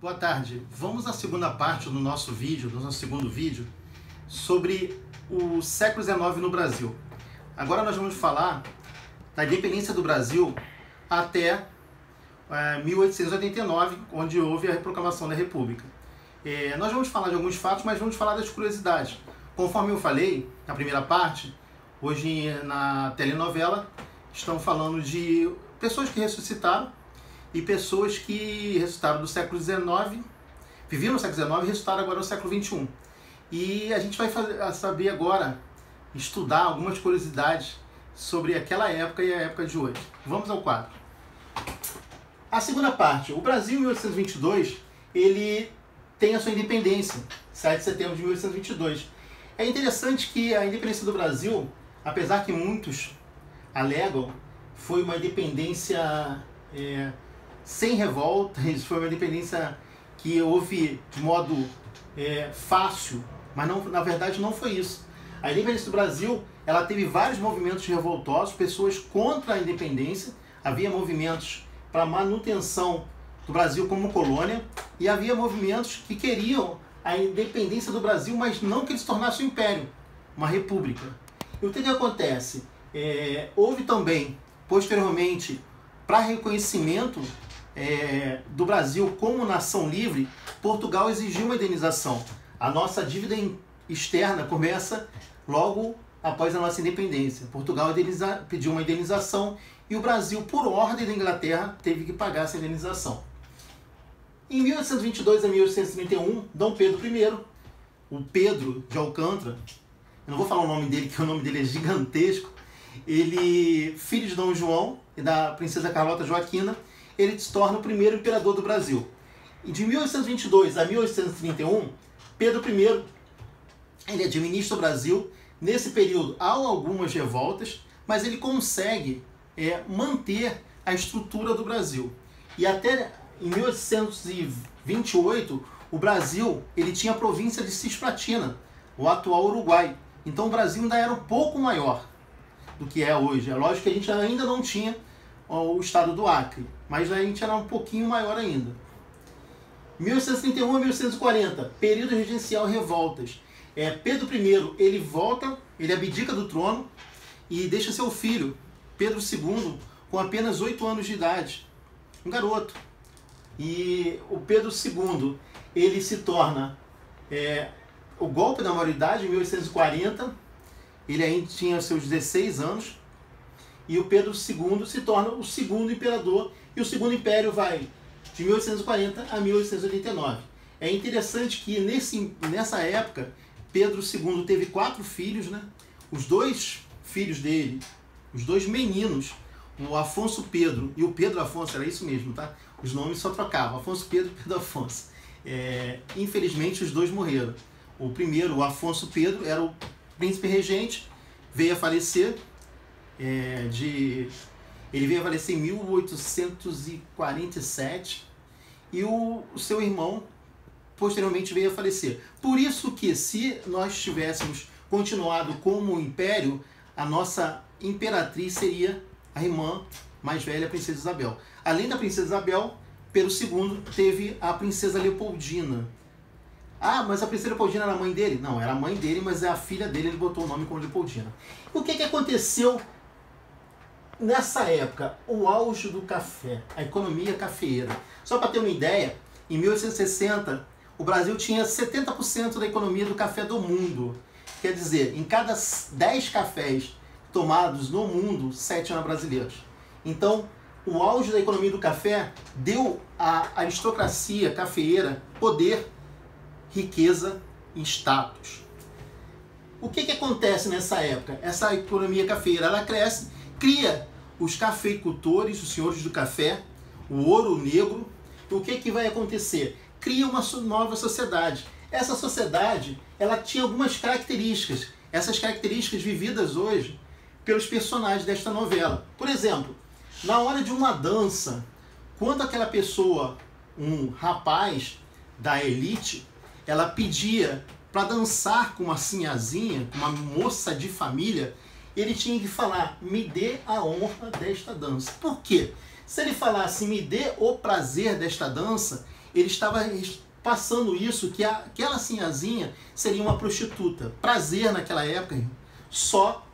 Boa tarde. Vamos à segunda parte do nosso vídeo, do nosso segundo vídeo, sobre o século XIX no Brasil. Agora nós vamos falar da independência do Brasil até 1889, onde houve a proclamação da República. Nós vamos falar de alguns fatos, mas vamos falar das curiosidades. Conforme eu falei na primeira parte, hoje na telenovela estão falando de pessoas que ressuscitaram e pessoas que ressuscitaram do século XIX, viviam no século XIX e ressuscitaram agora no século XXI. E a gente vai saber agora, estudar algumas curiosidades sobre aquela época e a época de hoje. Vamos ao quadro. A segunda parte. O Brasil, em 1822, ele tem a sua independência, 7 de setembro de 1822. É interessante que a independência do Brasil, apesar que muitos alegam, foi uma independência sem revoltas, foi uma independência que houve de modo fácil, mas não, na verdade não foi isso. A independência do Brasil, ela teve vários movimentos revoltosos, pessoas contra a independência, havia movimentos para a manutenção do Brasil como colônia, e havia movimentos que queriam a independência do Brasil, mas não que ele se tornasse um império, uma república. E o que acontece? Houve também, posteriormente, para reconhecimento do Brasil como nação livre, Portugal exigiu uma indenização. A nossa dívida externa começa logo após a nossa independência. Portugal pediu uma indenização e o Brasil, por ordem da Inglaterra, teve que pagar essa indenização. Em 1822 a 1831, Dom Pedro I, o Pedro de Alcântara, eu não vou falar o nome dele, que o nome dele é gigantesco, ele, filho de Dom João e da princesa Carlota Joaquina, ele se torna o primeiro imperador do Brasil. E de 1822 a 1831, Pedro I, ele administra o Brasil. Nesse período há algumas revoltas, mas ele consegue manter a estrutura do Brasil. E até em 1828, o Brasil ele tinha a província de Cisplatina, o atual Uruguai. Então o Brasil ainda era um pouco maior do que é hoje. É lógico que a gente ainda não tinha o estado do Acre, mas a gente era um pouquinho maior ainda. 1831 a 1840, período regencial revoltas. Pedro I, ele volta, ele abdica do trono e deixa seu filho, Pedro II, com apenas 8 anos de idade, um garoto. E o Pedro II, ele se torna o golpe da maioridade em 1840, ele ainda tinha seus 16 anos, e o Pedro II se torna o segundo imperador, e o segundo império vai de 1840 a 1889. É interessante que nessa época, Pedro II teve 4 filhos, né? Os 2 filhos dele, os 2 meninos, o Afonso Pedro e o Pedro Afonso, era isso mesmo, tá? Os nomes só trocavam, Afonso Pedro e Pedro Afonso. Infelizmente, os 2 morreram. O primeiro, o Afonso Pedro, era o príncipe regente, veio a falecer, ele veio a falecer em 1847, e o seu irmão posteriormente veio a falecer. Por isso que, se nós tivéssemos continuado como império, a nossa imperatriz seria a irmã mais velha, a princesa Isabel. Além da princesa Isabel, Pedro II teve a princesa Leopoldina. Ah, mas a princesa Leopoldina era a mãe dele? Não, era a mãe dele, mas é a filha dele, ele botou o nome como Leopoldina. O que aconteceu nessa época? O auge do café, a economia cafeeira. Só para ter uma ideia, em 1860, o Brasil tinha 70% da economia do café do mundo. Quer dizer, em cada 10 cafés tomados no mundo, 7 eram brasileiros. Então, o auge da economia do café deu à aristocracia cafeeira poder, riqueza e status. O que acontece nessa época? Essa economia cafeeira, ela cresce, cria os cafeicultores, os senhores do café, o ouro negro. O que vai acontecer? Cria uma nova sociedade. Essa sociedade, ela tinha algumas características. Essas características vividas hoje pelos personagens desta novela. Por exemplo, na hora de uma dança, quando aquela pessoa, um rapaz da elite, ela pedia para dançar com uma sinhazinha, com uma moça de família, ele tinha que falar: me dê a honra desta dança. Por quê? Se ele falasse: me dê o prazer desta dança, ele estava passando isso, que aquela sinhazinha seria uma prostituta. Prazer naquela época só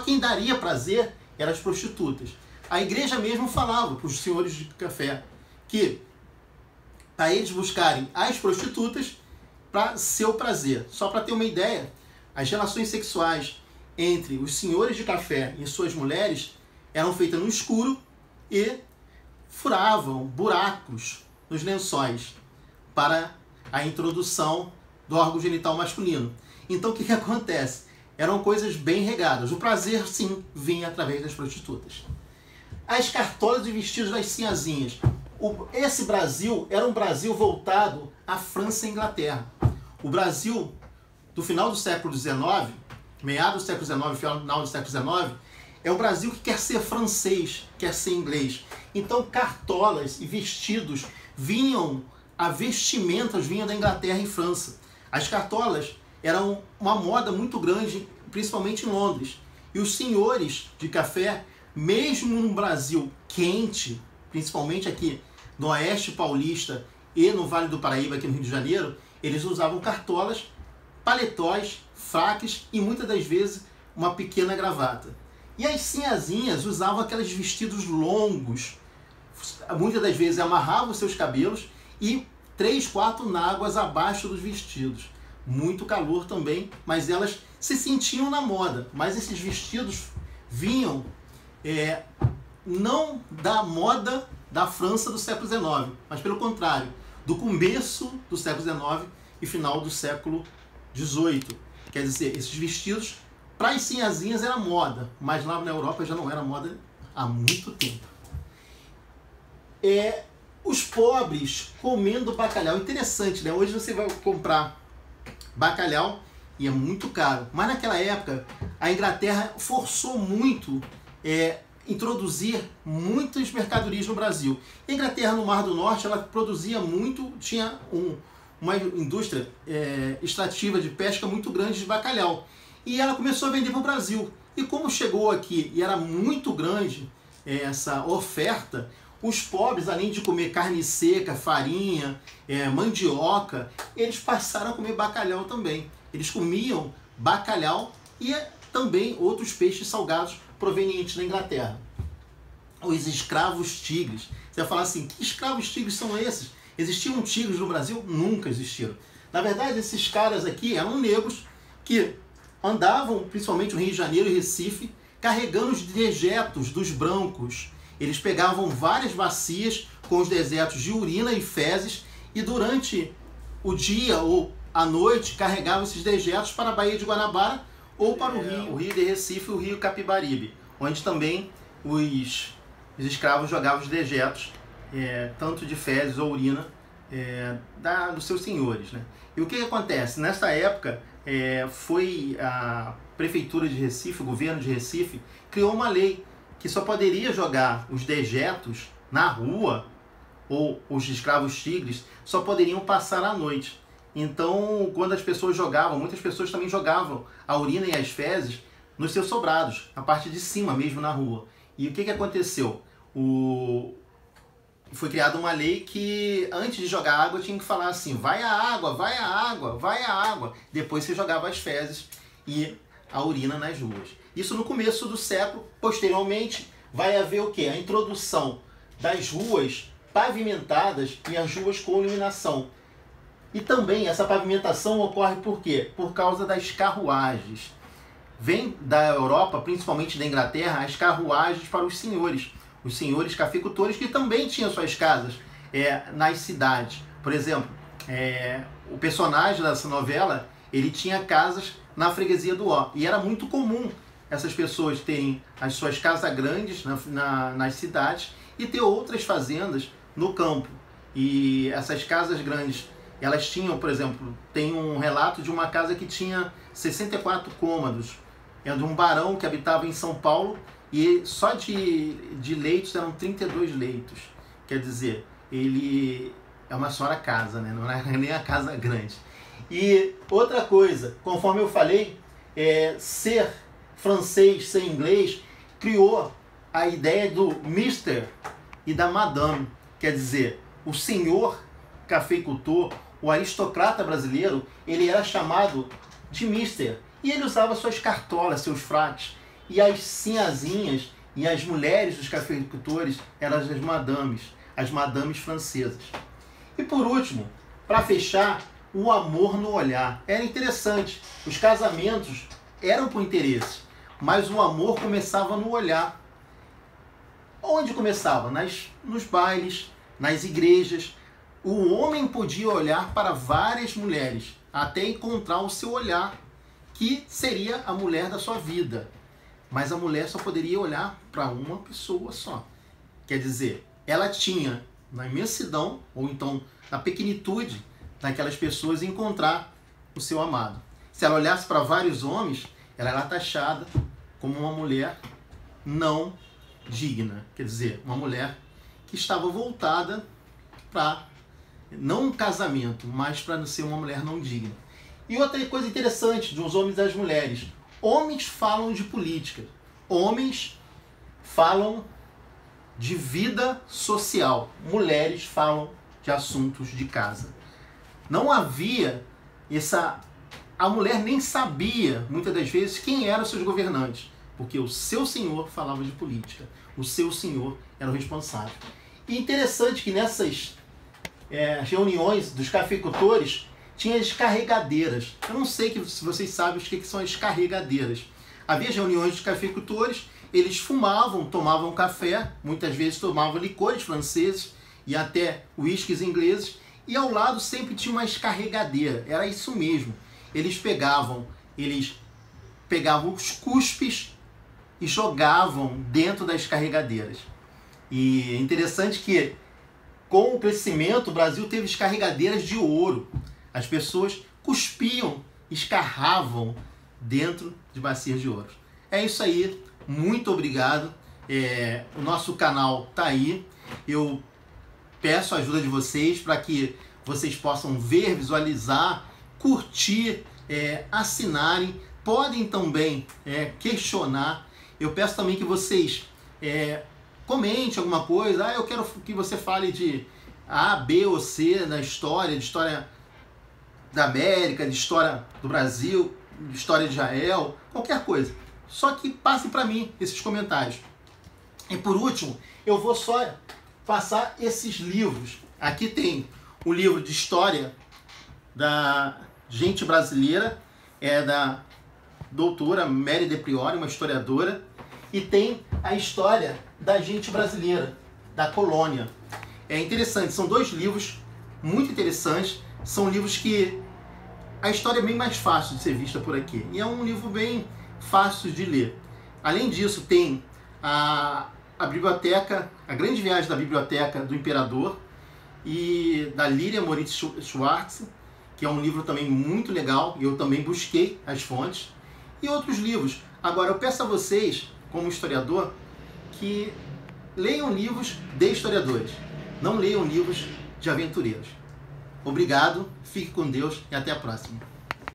quem daria prazer eram as prostitutas. A igreja mesmo falava para os senhores de café que para eles buscarem as prostitutas para seu prazer. Só para ter uma ideia, as relações sexuais entre os senhores de café e suas mulheres eram feitas no escuro e furavam buracos nos lençóis para a introdução do órgão genital masculino. Então o que acontece? Eram coisas bem regadas. O prazer, sim, vinha através das prostitutas. As cartolas e vestidos das sinhazinhas. Esse Brasil era um Brasil voltado à França e Inglaterra. O Brasil do final do século XIX, meados do século XIX, final do século XIX, é um Brasil que quer ser francês, quer ser inglês. Então cartolas e vestidos as vestimentas vinham da Inglaterra e França. As cartolas eram uma moda muito grande, principalmente em Londres. E os senhores de café, mesmo no Brasil quente, principalmente aqui no Oeste Paulista e no Vale do Paraíba, aqui no Rio de Janeiro, eles usavam cartolas, paletós, fraques e muitas das vezes uma pequena gravata. E as sinhazinhas usavam aqueles vestidos longos, muitas das vezes amarravam seus cabelos e 3, 4 náguas abaixo dos vestidos. Muito calor também, mas elas se sentiam na moda. Mas esses vestidos vinham não da moda da França do século XIX, mas pelo contrário, do começo do século XIX e final do século XVIII. Quer dizer, esses vestidos para as sinhazinhas era moda, mas lá na Europa já não era moda há muito tempo. Os pobres comendo bacalhau. Interessante, né? Hoje você vai comprar bacalhau e é muito caro. Mas naquela época, a Inglaterra forçou muito introduzir muitas mercadorias no Brasil. A Inglaterra, no Mar do Norte, ela produzia muito, tinha uma indústria extrativa de pesca muito grande de bacalhau. E ela começou a vender para o Brasil. E como chegou aqui e era muito grande essa oferta, os pobres, além de comer carne seca, farinha, mandioca, eles passaram a comer bacalhau também. Eles comiam bacalhau e também outros peixes salgados provenientes da Inglaterra. Os escravos tigres. Você vai falar assim, que escravos tigres são esses? Existiam tigres no Brasil? Nunca existiram. Na verdade, esses caras aqui eram negros que andavam, principalmente no Rio de Janeiro e Recife, carregando os dejetos dos brancos. Eles pegavam várias bacias com os dejetos de urina e fezes e durante o dia ou a noite carregavam esses dejetos para a Baía de Guanabara ou para o Rio de Recife e o Rio Capibaribe, onde também os escravos jogavam os dejetos, tanto de fezes ou urina, dos seus senhores, né? E o que acontece? Nessa época, foi a Prefeitura de Recife, o governo de Recife, criou uma lei que só poderia jogar os dejetos na rua, ou os escravos tigres só poderiam passar à noite. Então, quando as pessoas jogavam, muitas pessoas também jogavam a urina e as fezes nos seus sobrados, na parte de cima mesmo na rua. E o que aconteceu? Foi criada uma lei que antes de jogar água tinha que falar assim, vai a água, vai a água, vai a água. Depois você jogava as fezes e a urina nas ruas. Isso no começo do século. Posteriormente vai haver o quê? A introdução das ruas pavimentadas e as ruas com iluminação. E também essa pavimentação ocorre por quê? Por causa das carruagens. Vem da Europa, principalmente da Inglaterra, as carruagens para os senhores cafeicultores que também tinham suas casas nas cidades. Por exemplo, o personagem dessa novela, ele tinha casas na freguesia do Ó. E era muito comum essas pessoas terem as suas casas grandes nas cidades e ter outras fazendas no campo. E essas casas grandes, elas tinham, por exemplo, tem um relato de uma casa que tinha 64 cômodos. É de um barão que habitava em São Paulo e só de leitos eram 32 leitos. Quer dizer, ele é uma só casa, né? Não é nem a casa grande. E outra coisa, conforme eu falei, ser francês, ser inglês, criou a ideia do Mister e da Madame. quer dizer, o senhor cafeicultor, o aristocrata brasileiro, ele era chamado de mister. E ele usava suas cartolas, seus fraques. E as sinhazinhas e as mulheres dos cafeicultores eram as madames francesas. E por último, para fechar, o amor no olhar. Era interessante, os casamentos eram por interesse, mas o amor começava no olhar. Onde começava? Nos bailes, nas igrejas. O homem podia olhar para várias mulheres, até encontrar o seu olhar, que seria a mulher da sua vida. Mas a mulher só poderia olhar para uma pessoa só. Quer dizer, ela tinha, na imensidão, ou então na pequenitude daquelas pessoas, encontrar o seu amado. Se ela olhasse para vários homens, ela era taxada como uma mulher não digna. Quer dizer, uma mulher que estava voltada para, não um casamento, mas para ser uma mulher não digna. E outra coisa interessante dos homens e das mulheres. Homens falam de política. Homens falam de vida social. Mulheres falam de assuntos de casa. Não havia essa... A mulher nem sabia, muitas das vezes, quem eram os seus governantes. Porque o seu senhor falava de política. O seu senhor era o responsável. E interessante que nessas reuniões dos cafeicultores tinha as carregadeiras. Eu não sei se vocês sabem o que são as carregadeiras. Havia reuniões dos cafeicultores, eles fumavam, tomavam café, muitas vezes tomavam licores franceses e até uísques ingleses, e ao lado sempre tinha uma carregadeira. Era isso mesmo. Eles pegavam os cuspes e jogavam dentro das carregadeiras. E é interessante que, com o crescimento, o Brasil teve as carregadeiras de ouro. As pessoas cuspiam, escarravam dentro de bacias de ouro. É isso aí. Muito obrigado. O nosso canal está aí. Eu peço a ajuda de vocês para que vocês possam ver, visualizar, curtir, assinarem. Podem também questionar. Eu peço também que vocês comente alguma coisa. Eu quero que você fale de A, B ou C na história, de história da América, de história do Brasil, de história de Israel, qualquer coisa. Só que passem para mim esses comentários. E por último, eu vou só passar esses livros. Aqui tem o livro de história da gente brasileira, da doutora Mary de Priori, uma historiadora, e tem a história da gente brasileira, da colônia. É interessante, são dois livros muito interessantes, são livros que a história é bem mais fácil de ser vista por aqui, e é um livro bem fácil de ler. Além disso, tem a biblioteca, a grande viagem da biblioteca do imperador, e da Líria Moritz Schwartz, que é um livro também muito legal, e eu também busquei as fontes, e outros livros. Agora, eu peço a vocês, como historiador, que leiam livros de historiadores, não leiam livros de aventureiros. Obrigado, fique com Deus e até a próxima.